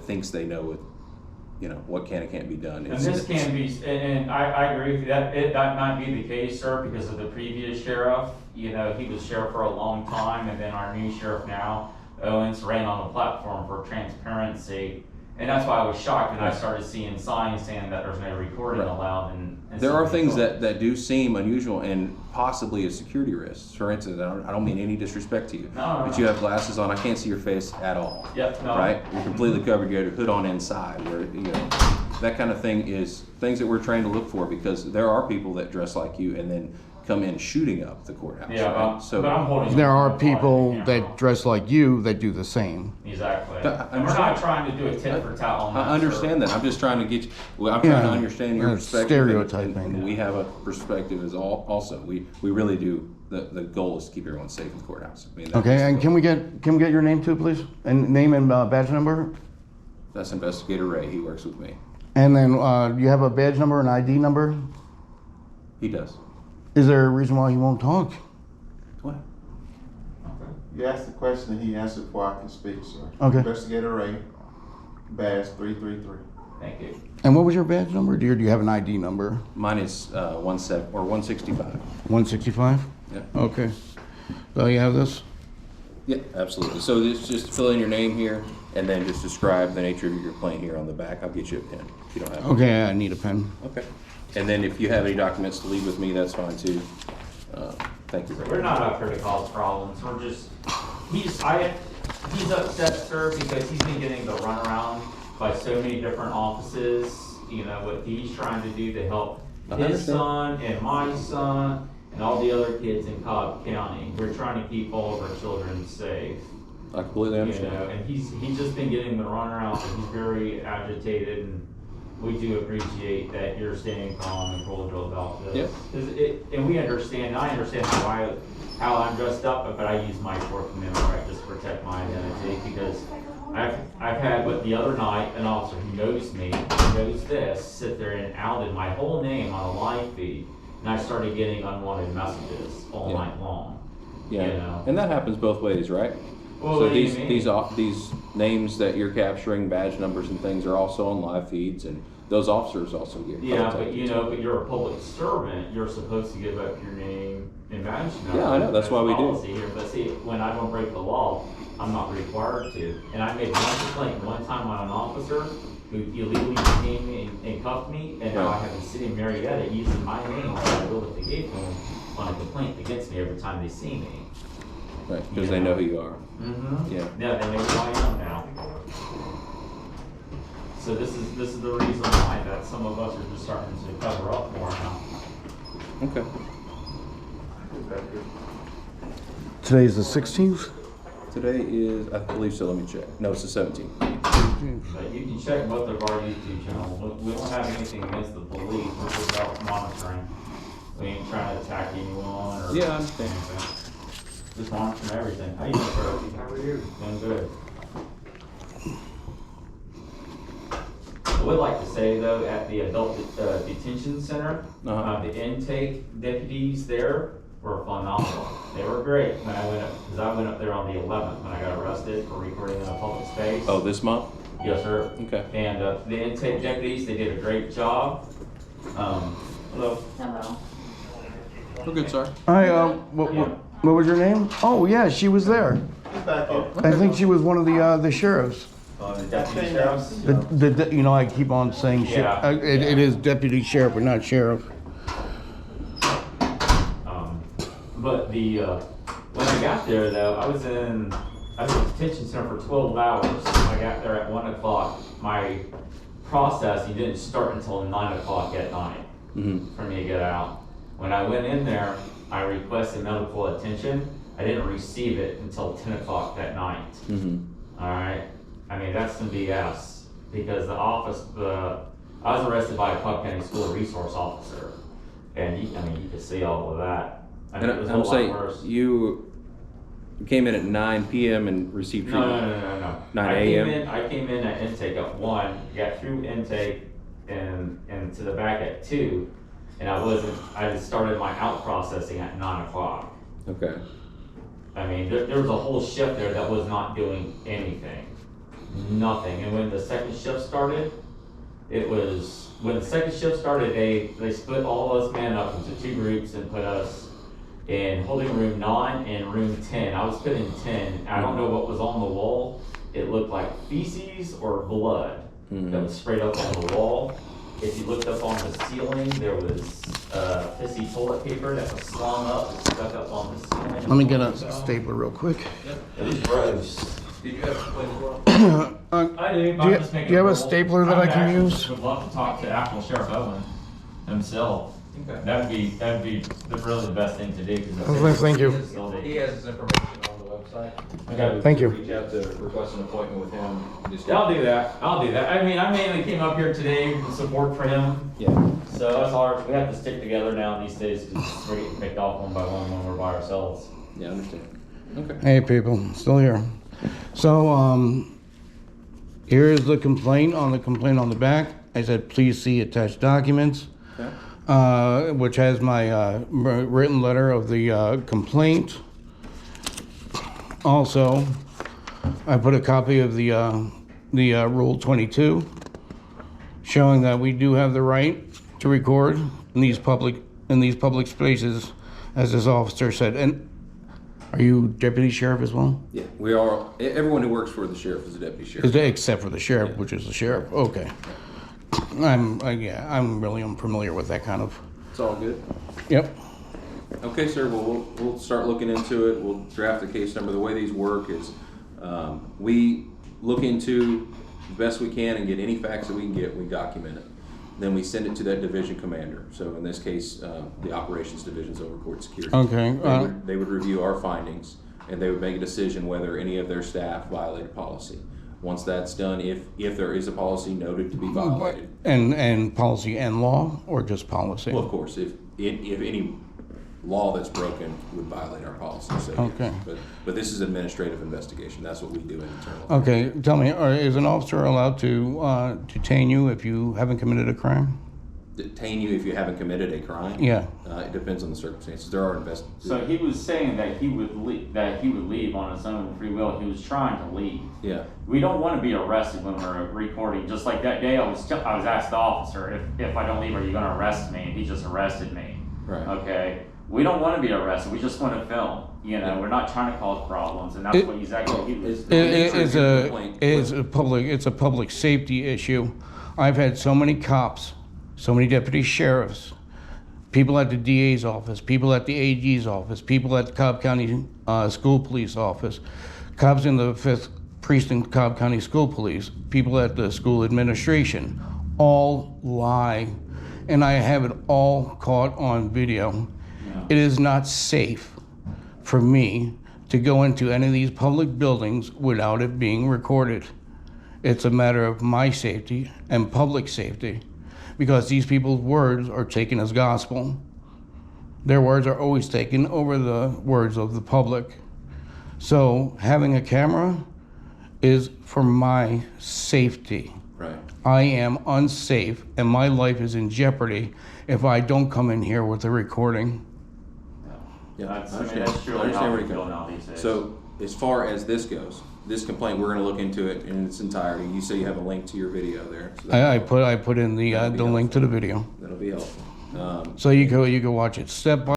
thinks they know it, what can and can't be done. And this can be, and I agree with you, that might be the case, sir, because of the previous sheriff. He was sheriff for a long time, and then our new sheriff now, Owens, ran on the platform for transparency. And that's why I was shocked when I started seeing signs saying that there's no recording allowed. And there are things that do seem unusual and possibly a security risk. For instance, I don't mean any disrespect to you, but you have glasses on. I can't see your face at all. Yep. No. Right? You're completely covered. You have your hood on inside. Where that kind of thing is things that we're trained to look for, because there are people that dress like you and then come in shooting up the courthouse. Yeah, right? but I'm holding. There are people that dress like you that do the same. Exactly. And we're not trying to do a tit for tat on that. I understand that. I'm just trying to get you. I'm trying to understand your perspective. Stereotyping. And we have a perspective as also. We really do. The goal is to keep everyone safe in the courthouse. Okay, and can we get your name too, please? And name and badge number? That's Investigator Ray. He works with me. And then you have a badge number and ID number? He does. Is there a reason why he won't talk? What? You asked the question and he answered before I can speak, sir. Okay. Investigator Ray, badge 333. Thank you. And what was your badge number? Or do you have an ID number? Mine is 165. 165? Yeah. Okay. So you have this? Yeah, absolutely. So just fill in your name here, and then just describe the nature of your complaint here on the back. I'll get you a pen if you don't have one. Okay, I need a pen. Okay. And then if you have any documents to leave with me, that's fine too. Thank you. We're not up here to cause problems. We're just, he's upset, sir, because he's been getting the runaround by so many different offices. What he's trying to do to help his son and my son and all the other kids in Cobb County. We're trying to keep all of our children safe. I completely understand. And he's just been getting the runaround, and he's very agitated, and we do appreciate that you're staying calm and cordial about this. Yep. And we understand, I understand how I'm dressed up, but I use my Fourth Amendment right just to protect my identity, because I've had, but the other night, an officer who knows me, who knows this, sit there and outed my whole name on a live feed, and I started getting unwanted messages all night long. Yeah, and that happens both ways, right? Well, so these names that you're capturing, badge numbers and things, are also on live feeds, and those officers also get. Yeah, but but you're a public servant. You're supposed to give up your name and badge number. Yeah, I know. That's why we do. Here. But see, when I don't break the law, I'm not required to. And I made one complaint one time on an officer who illegally detained me and cuffed me, and now I have a city in Marietta using my name, I will what they gave to him, on a complaint against me every time they see me. Right, because they know who you are. Mm-hmm. Yeah, they know who I am now. So this is the reason why that some of us are just starting to cover up more now. Okay. Today's the 16th? Today is, I believe so, let me check. No, it's the 17th. But you can check both of our YouTube channels. We don't have anything against the police, we're just out monitoring. We ain't trying to attack anyone or Yeah, I understand. anything. Just monitoring everything. How you doing, sir? How are you? Doing good. I would like to say though, at the adult detention center, the intake deputies there were phenomenal. They were great when I went up, because I went up there on the 11th when I got arrested for recording in a public space. Oh, this month? Yes, sir. Okay. And the intake deputies, they did a great job. Hello. Hello. We're good, sir. Hi, what was your name? Oh, yeah, she was there. He's back here. I think she was one of the sheriffs. The deputy sheriffs. I keep on saying sheriff. Yeah. It is deputy sheriff, but not sheriff. But when I got there though, I was in the detention center for 12 hours. I got there at 1 o'clock. My processing didn't start until 9 o'clock at night for me to get out. When I went in there, I requested medical attention. I didn't receive it until 10 o'clock that night. All right. I mean, that's some BS, because I was arrested by a Cobb County School Resource Officer, and you could see all of that. I mean, it was a lot worse. You came in at 9 p.m. and received treatment? No. 9 a.m.? I came in at intake at 1, got through intake and to the back at 2, and I started my out processing at 9 o'clock. Okay. I mean, there was a whole shift there that was not doing anything. nothing. And when the second shift started, when the second shift started, they split all of us men up into 2 groups and put us in holding room 9 and room 10. I was put in 10. I don't know what was on the wall. It looked like feces or blood that was sprayed up on the wall. If you looked up on the ceiling, there was pissy toilet paper that was slung up and stuck up on the ceiling. Let me get a stapler real quick. It was gross. Did you have a complaint as well? I do. Do you have a stapler that I can use? Would love to talk to actual Sheriff Owen himself. Okay. That'd be really the best thing to do. Thank you. He has his information on the website. Okay. Thank you. Reach out to request an appointment with him. Just- Yeah, I'll do that. I mean, I mainly came up here today with support for him. Yeah. So that's hard. We have to stick together now these days because we're getting picked off one by one when we're by ourselves. Yeah, I understand. Okay. Hey people, still here. So here is the complaint on the back. I said please see attached documents, Okay. which has my written letter of the complaint. Also, I put a copy of the Rule 22, showing that we do have the right to record in these public spaces, as this officer said. And are you deputy sheriff as well? Yeah, we are. Everyone who works for the sheriff is a deputy sheriff. Except for the sheriff, which is the sheriff. Okay. I'm really unfamiliar with that kind of. It's all good. Yep. Okay, sir. Well, we'll start looking into it. We'll draft the case number. The way these work is we look into the best we can and get any facts that we can get. We document it. Then we send it to that division commander. So in this case, the operations division's over court security. Okay. They would review our findings and they would make a decision whether any of their staff violated policy. Once that's done, if there is a policy noted to be violated. And policy and law, or just policy? Well, of course, if any law that's broken would violate our policy. So Okay. yes. But this is administrative investigation. That's what we do internally. Okay. Tell me, is an officer allowed to detain you if you haven't committed a crime? Detain you if you haven't committed a crime? Yeah. It depends on the circumstances. There are So he was saying that he would leave on his own free will. He was trying to leave. Yeah. We don't want to be arrested when we're recording. Just like that day, I was asked the officer if I don't leave, are you going to arrest me? And he just arrested me. Right. Okay. We don't want to be arrested. We just want to film. You know, we're not trying to cause problems, and that's what exactly he was. It's a public safety issue. I've had so many cops, so many deputy sheriffs, people at the DA's office, people at the AG's office, people at the Cobb County School Police office, cops in the 5th Precinct Cobb County School Police, people at the school administration, all lie. And I have it all caught on video. It is not safe for me to go into any of these public buildings without it being recorded. It's a matter of my safety and public safety, because these people's words are taken as gospel. Their words are always taken over the words of the public. So having a camera is for my safety. Right. I am unsafe and my life is in jeopardy if I don't come in here with a recording. Yeah, That's I understand. that's truly I understand how where we you're feel coming now from. these days. So as far as this goes, this complaint, we're going to look into it in its entirety. You say you have a link to your video there. So I put in the link to the video, that'll be helpful. so you go watch it step by